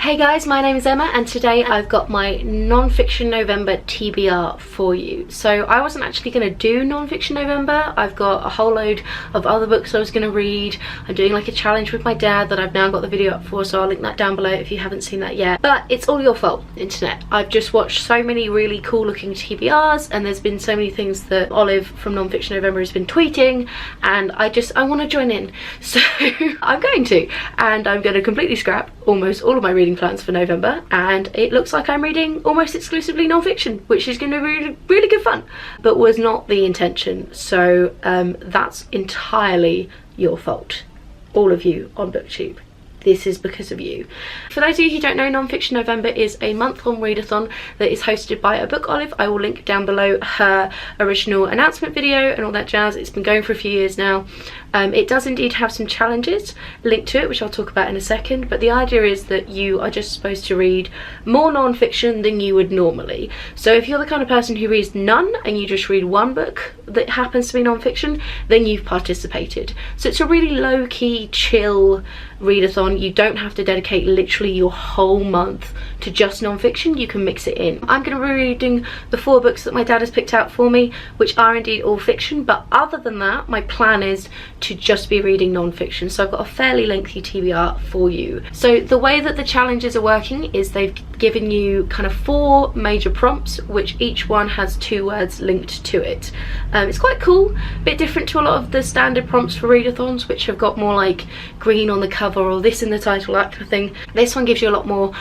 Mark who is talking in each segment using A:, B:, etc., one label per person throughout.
A: Hey guys, my name is Emma and today I've got my non-fiction November TBR for you. So I wasn't actually going to do non-fiction November. I've got a whole load of other books I was going to read. I'm doing like a challenge with my dad that I've now got the video up for, so I'll link that down below if you haven't seen that yet. But it's all your fault, internet. I've just watched so many really cool looking TBRs and there's been so many things that Olive from non-fiction November has been tweeting, and I want to join in. So I'm going to completely scrap almost all of my reading plans for November, and it looks like I'm reading almost exclusively non-fiction, which is going to be really good fun, but was not the intention. So that's entirely your fault, all of you on BookTube. This is because of you. For those of you who don't know, Non-Fiction November is a month-long readathon that is hosted by a book Olive. I will link down below her original announcement video and all that jazz. It's been going for a few years now. It does indeed have some challenges linked to it, which I'll talk about in a second, but the idea is that you are just supposed to read more non-fiction than you would normally. So if you're the kind of person who reads none and you just read one book that happens to be non-fiction, then you've participated. So it's a really low-key, chill readathon. You don't have to dedicate literally your whole month to just non-fiction. You can mix it in. I'm going to be reading the 4 books that my dad has picked out for me, which are indeed all fiction, but other than that, my plan is to just be reading non-fiction. So I've got a fairly lengthy TBR for you. So the way that the challenges are working is they've given you kind of 4 major prompts, which each one has 2 words linked to it. It's quite cool, a bit different to a lot of the standard prompts for readathons, which have got more like green on the cover or this in the title, that kind of thing. This one gives you a lot more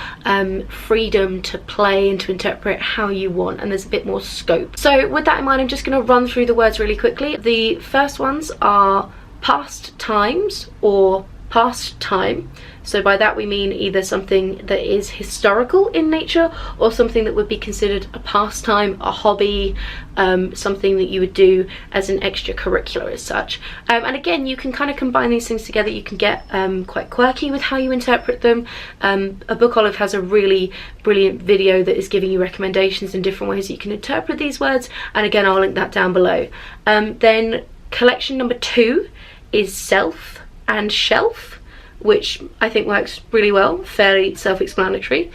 A: freedom to play and to interpret how you want, and there's a bit more scope. So with that in mind, I'm just going to run through the words really quickly. The first ones are Pasttimes or pastime. So by that we mean either something that is historical in nature or something that would be considered a pastime, a hobby, something that you would do as an extracurricular as such. And again, you can kind of combine these things together. You can get quite quirky with how you interpret them. A book Olive has a really brilliant video that is giving you recommendations in different ways that you can interpret these words, and again I'll link that down below. Then collection number 2 is self and shelf, which I think works really well, fairly self-explanatory.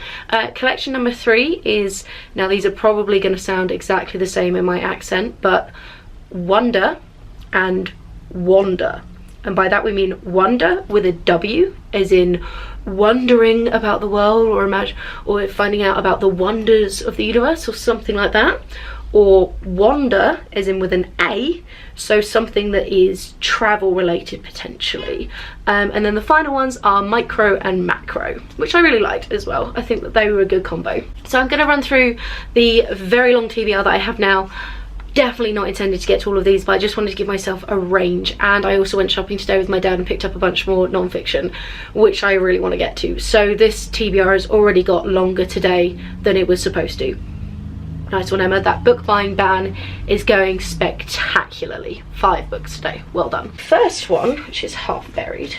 A: Collection number 3 is, now these are probably going to sound exactly the same in my accent, but wonder and wander. And by that we mean wonder with a W, as in wondering about the world, or finding out about the wonders of the universe or something like that. Or wander as in with an A, so something that is travel related potentially. And then the final ones are micro and macro, which I really liked as well. I think that they were a good combo. So I'm going to run through the very long TBR that I have now. Definitely not intended to get to all of these, but I just wanted to give myself a range. And I also went shopping today with my dad and picked up a bunch more non-fiction, which I really want to get to. So this TBR has already got longer today than it was supposed to. Nice one, Emma. That book buying ban is going spectacularly. 5 books today. Well done. First one, which is half buried,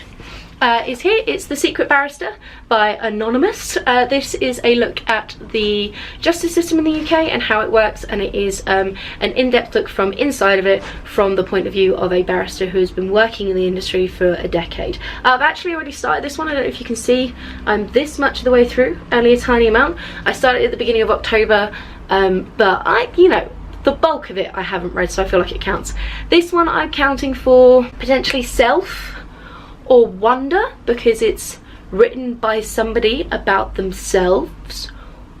A: is here. It's The Secret Barrister by Anonymous. This is a look at the justice system in the UK and how it works, and it is an in-depth look from inside of it from the point of view of a barrister who has been working in the industry for a decade. I've actually already started this one. I don't know if you can see, I'm this much of the way through, only a tiny amount. I started at the beginning of October, but the bulk of it I haven't read, so I feel like it counts. This one I'm counting for potentially self or wonder, because it's written by somebody about themselves,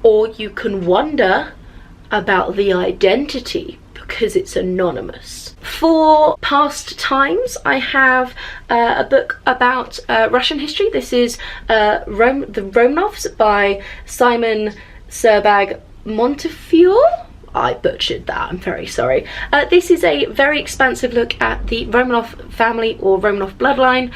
A: or you can wonder about the identity because it's anonymous. For Pasttimes, I have a book about Russian history. This is the Romanovs by Simon Sebag Montefiore. I butchered that, I'm very sorry. This is a very expansive look at the Romanov family or Romanov bloodline,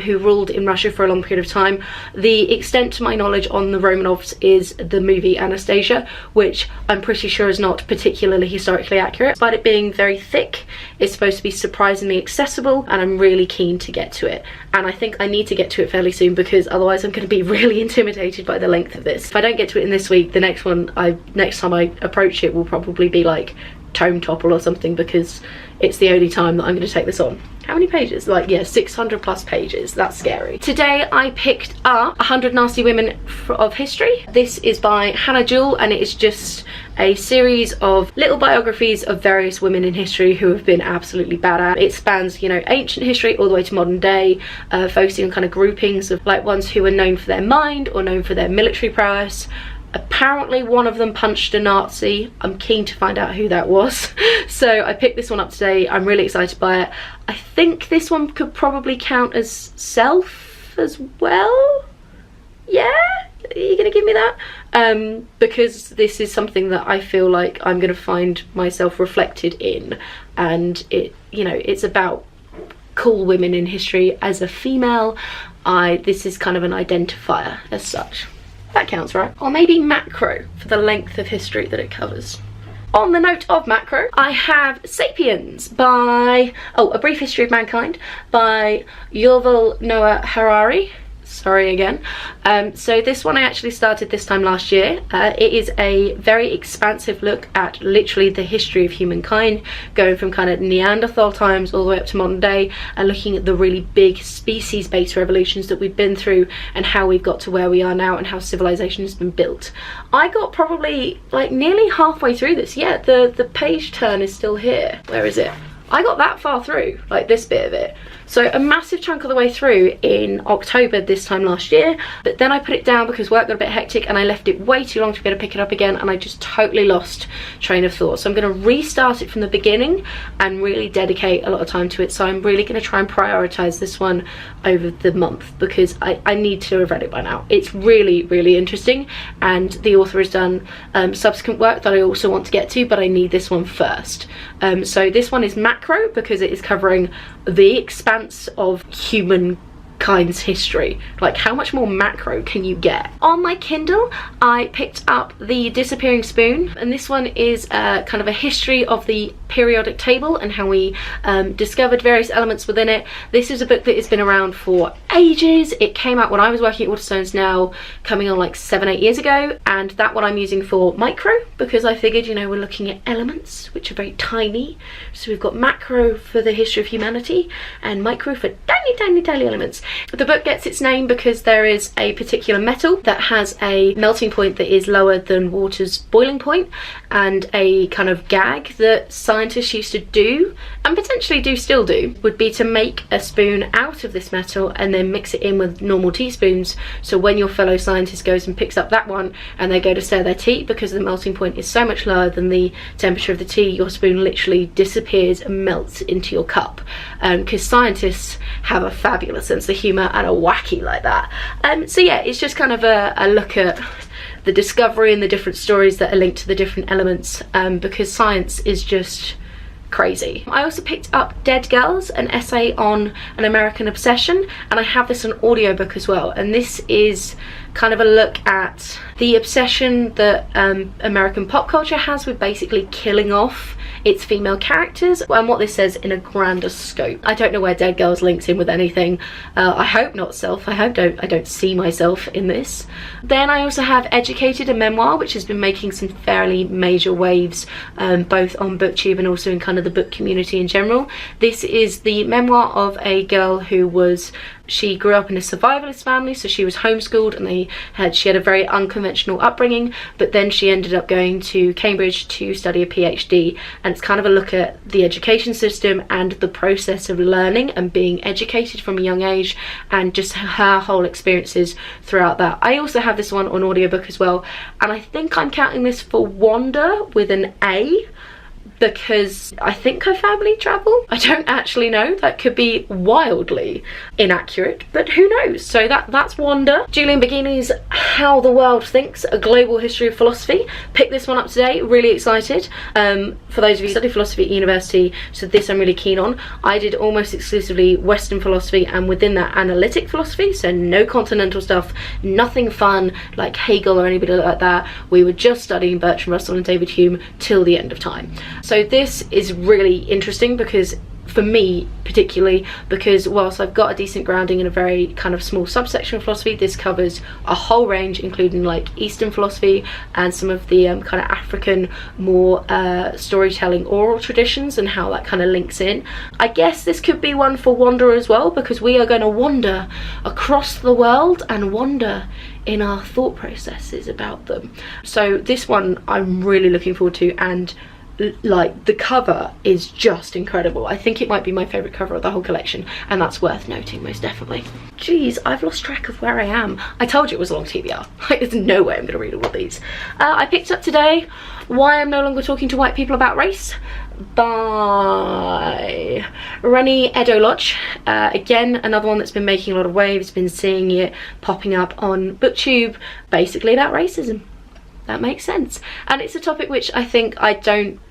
A: who ruled in Russia for a long period of time. The extent to my knowledge on the Romanovs is the movie Anastasia, which I'm pretty sure is not particularly historically accurate. Despite it being very thick, it's supposed to be surprisingly accessible, and I'm really keen to get to it. And I think I need to get to it fairly soon, because otherwise I'm going to be really intimidated by the length of this. If I don't get to it in this week, the next time I approach it will probably be like tome topple or something, because it's the only time that I'm going to take this on. How many pages? Like, yeah, 600 plus pages. That's scary. Today I picked up 100 Nasty Women of History. This is by Hannah Jewell, and it is just a series of little biographies of various women in history who have been absolutely badass. It spans, you know, ancient history all the way to modern day, focusing on kind of groupings of like ones who are known for their mind or known for their military prowess. Apparently one of them punched a Nazi. I'm keen to find out who that was. So I picked this one up today. I'm really excited by it. I think this one could probably count as self as well. Yeah? Are you gonna give me that? Because this is something that I feel like I'm gonna find myself reflected in, and it, you know, it's about cool women in history. As a female, this is kind of an identifier as such. That counts, right? Or maybe macro for the length of history that it covers. On the note of macro, I have Sapiens by, A Brief History of Mankind by Yuval Noah Harari. Sorry again. So this one I actually started this time last year. It is a very expansive look at literally the history of humankind, going from kind of Neanderthal times all the way up to modern day, and looking at the really big species-based revolutions that we've been through and how we've got to where we are now and how civilization has been built. I got probably like nearly halfway through this. Yeah, the page turn is still here. Where is it? I got that far through, like this bit of it. So a massive chunk of the way through in October this time last year, but then I put it down because work got a bit hectic and I left it way too long to be able to pick it up again, and I just totally lost train of thought. So I'm going to restart it from the beginning and really dedicate a lot of time to it. So I'm really going to try and prioritize this one over the month, because I need to have read it by now. It's really, really interesting, and the author has done subsequent work that I also want to get to, but I need this one first. So this one is macro because it is covering the expanse of humankind's history. Like, how much more macro can you get? On my Kindle I picked up The Disappearing Spoon, and this one is kind of a history of the periodic table and how we discovered various elements within it. This is a book that has been around for ages. It came out when I was working at Waterstones, now coming on like 7-8 years ago, and that one I'm using for micro because I figured, you know, we're looking at elements which are very tiny, so we've got macro for the history of humanity and micro for tiny elements. The book gets its name because there is a particular metal that has a melting point that is lower than water's boiling point, and a kind of gag that scientists used to do, and potentially do still do, would be to make a spoon out of this metal and then mix it in with normal teaspoons, so when your fellow scientist goes and picks up that one and they go to stir their tea, because the melting point is so much lower than the temperature of the tea, your spoon literally disappears and melts into your cup, because scientists have a fabulous sense of humour and are wacky like that. So yeah, it's just kind of a look at the discovery and the different stories that are linked to the different elements, because science is just crazy. I also picked up Dead Girls, an essay on an American obsession, and I have this on audiobook as well, and this is kind of a look at the obsession that American pop culture has with basically killing off its female characters, and what this says in a grander scope. I don't know where Dead Girls links in with anything. I hope not self. I hope I don't see myself in this. Then I also have Educated, a memoir which has been making some fairly major waves, both on BookTube and also in kind of the book community in general. This is the memoir of a girl who she grew up in a survivalist family, so she was homeschooled, and she had a very unconventional upbringing, but then she ended up going to Cambridge to study a PhD, and it's kind of a look at the education system and the process of learning and being educated from a young age, and just her whole experiences throughout that. I also have this one on audiobook as well, and I think I'm counting this for Wander with an A, because I think her family travel. I don't actually know. That could be wildly inaccurate, but who knows? So that's Wanda. Julian Baggini's How the World Thinks, A Global History of Philosophy. Picked this one up today, really excited. For those of you who study philosophy at university, so this I'm really keen on. I did almost exclusively Western philosophy, and within that analytic philosophy, so no continental stuff, nothing fun like Hegel or anybody like that. We were just studying Bertrand Russell and David Hume till the end of time. So this is really interesting because for me particularly, because whilst I've got a decent grounding in a very kind of small subsection of philosophy, this covers a whole range, including like Eastern philosophy and some of the kind of African more storytelling oral traditions and how that kind of links in. I guess this could be one for Wander as well, because we are going to wander across the world and wander in our thought processes about them. So this one I'm really looking forward to, and like the cover is just incredible. I think it might be my favourite cover of the whole collection, and that's worth noting most definitely. Jeez, I've lost track of where I am. I told you it was a long TBR. Like, there's no way I'm going to read all of these. I picked up today Why I'm No Longer Talking to White People About Race by Rennie Eddo-Lodge. Again, another one that's been making a lot of waves, been seeing it popping up on BookTube, basically about racism. That makes sense, and it's a topic which I think I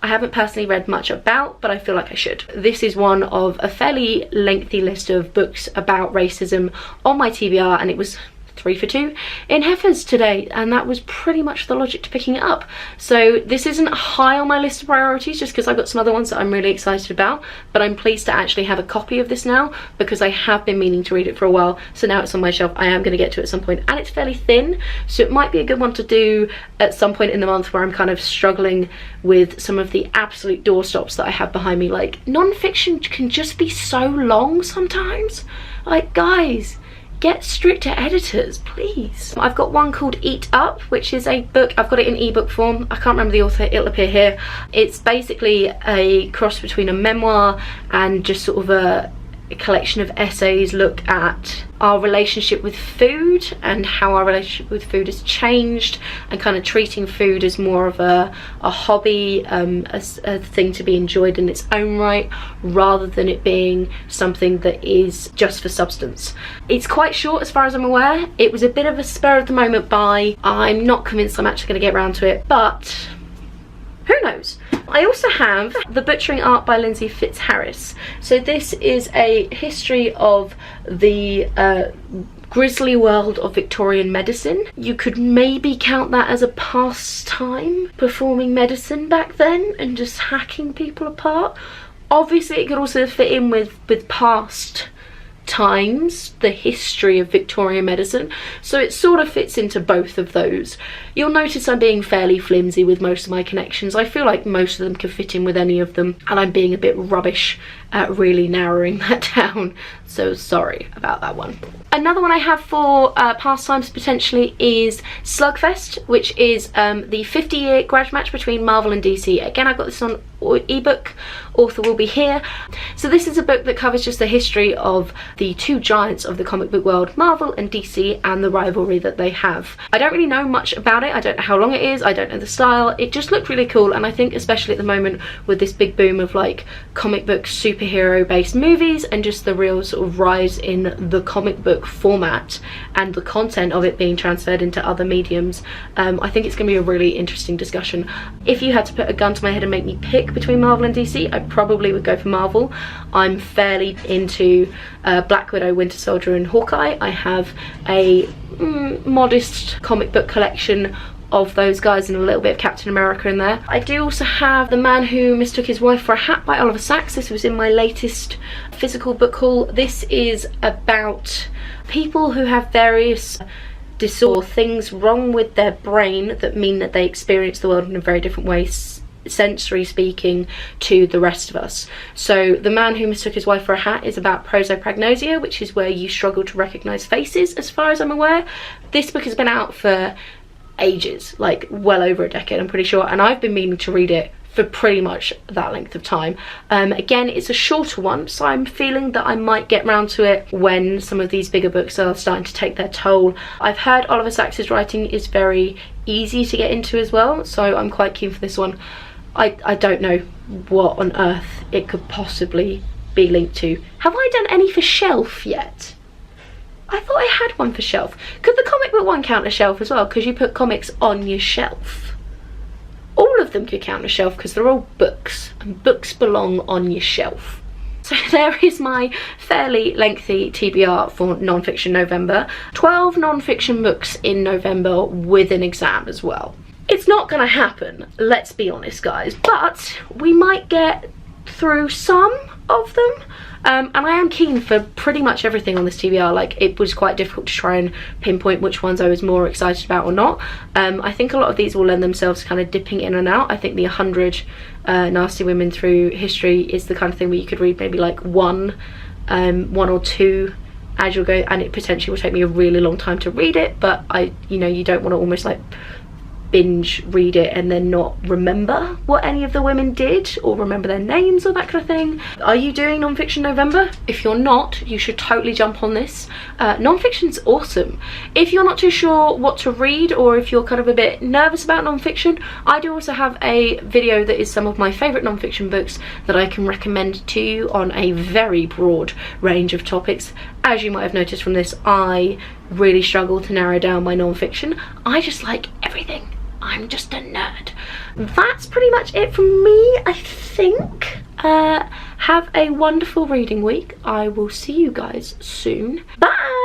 A: haven't personally read much about, but I feel like I should. This is one of a fairly lengthy list of books about racism on my TBR, and it was 3 for 2 in Heifers today, and that was pretty much the logic to picking it up. So this isn't high on my list of priorities just because I've got some other ones that I'm really excited about, but I'm pleased to actually have a copy of this now because I have been meaning to read it for a while. So now it's on my shelf. I am going to get to it at some point, and it's fairly thin, so it might be a good one to do at some point in the month where I'm kind of struggling with some of the absolute doorstops that I have behind me. Like, non-fiction can just be so long sometimes. Like, guys, get stricter editors, please. I've got one called Eat Up, which is a book. I've got it in ebook form. I can't remember the author. It'll appear here. It's basically a cross between a memoir and just sort of a collection of essays look at our relationship with food and how our relationship with food has changed, and kind of treating food as more of a hobby, a thing to be enjoyed in its own right, rather than it being something that is just for substance. It's quite short as far as I'm aware. It was a bit of a spur of the moment buy. I'm not convinced I'm actually going to get around to it, but who knows. I also have The Butchering Art by Lindsey Fitzharris. So this is a history of the grisly world of Victorian medicine. You could maybe count that as a pastime, performing medicine back then and just hacking people apart. Obviously it could also fit in with past times, the history of Victorian medicine, so it sort of fits into both of those. You'll notice I'm being fairly flimsy with most of my connections. I feel like most of them could fit in with any of them, and I'm being a bit rubbish at really narrowing that down, so sorry about that one. Another one I have for Pastimes potentially is Slugfest, which is the 50-year grudge match between Marvel and DC. Again, I've got this on ebook. Author will be here. So this is a book that covers just the history of the two giants of the comic book world, Marvel and DC, and the rivalry that they have. I don't really know much about it. I don't know how long it is. I don't know the style. It just looked really cool, and I think especially at the moment with this big boom of like comic book superhero based movies and just the real sort of rise in the comic book format and the content of it being transferred into other mediums, I think it's going to be a really interesting discussion. If you had to put a gun to my head and make me pick between Marvel and DC, I probably would go for Marvel. I'm fairly into Black Widow, Winter Soldier and Hawkeye. I have a modest comic book collection of those guys and a little bit of Captain America in there. I do also have The Man Who Mistook His Wife for a Hat by Oliver Sacks. This was in my latest physical book haul. This is about people who have various disorder, things wrong with their brain that mean that they experience the world in a very different way, sensory speaking, to the rest of us. So The Man Who Mistook His Wife for a Hat is about prosopagnosia, which is where you struggle to recognise faces, as far as I'm aware. This book has been out for ages, like well over a decade, I'm pretty sure, and I've been meaning to read it for pretty much that length of time. Again, it's a shorter one, so I'm feeling that I might get round to it when some of these bigger books are starting to take their toll. I've heard Oliver Sacks's writing is very easy to get into as well, so I'm quite keen for this one. I don't know what on earth it could possibly be linked to. Have I done any for shelf yet? I thought I had one for shelf. Could the comic book one count as shelf as well? Because you put comics on your shelf. All of them could count as shelf because they're all books, and books belong on your shelf. So there is my fairly lengthy TBR for non-fiction November. 12 non-fiction books in November with an exam as well. It's not gonna happen, let's be honest guys, but we might get through some of them. And I am keen for pretty much everything on this TBR. Like, it was quite difficult to try and pinpoint which ones I was more excited about or not. I think a lot of these will lend themselves to kind of dipping in and out. I think the 100 Nasty Women Through History is the kind of thing where you could read maybe like one or two as you'll go, and it potentially will take me a really long time to read it, but you don't want to almost like binge read it and then not remember what any of the women did or remember their names or that kind of thing. Are you doing non-fiction November? If you're not, you should totally jump on this. Non-fiction's awesome. If you're not too sure what to read, or if you're kind of a bit nervous about non-fiction, I do also have a video that is some of my favourite non-fiction books that I can recommend to you on a very broad range of topics. As you might have noticed from this, I really struggle to narrow down my non-fiction. I just like everything. I'm just a nerd. That's pretty much it from me, I think. Have a wonderful reading week. I will see you guys soon. Bye!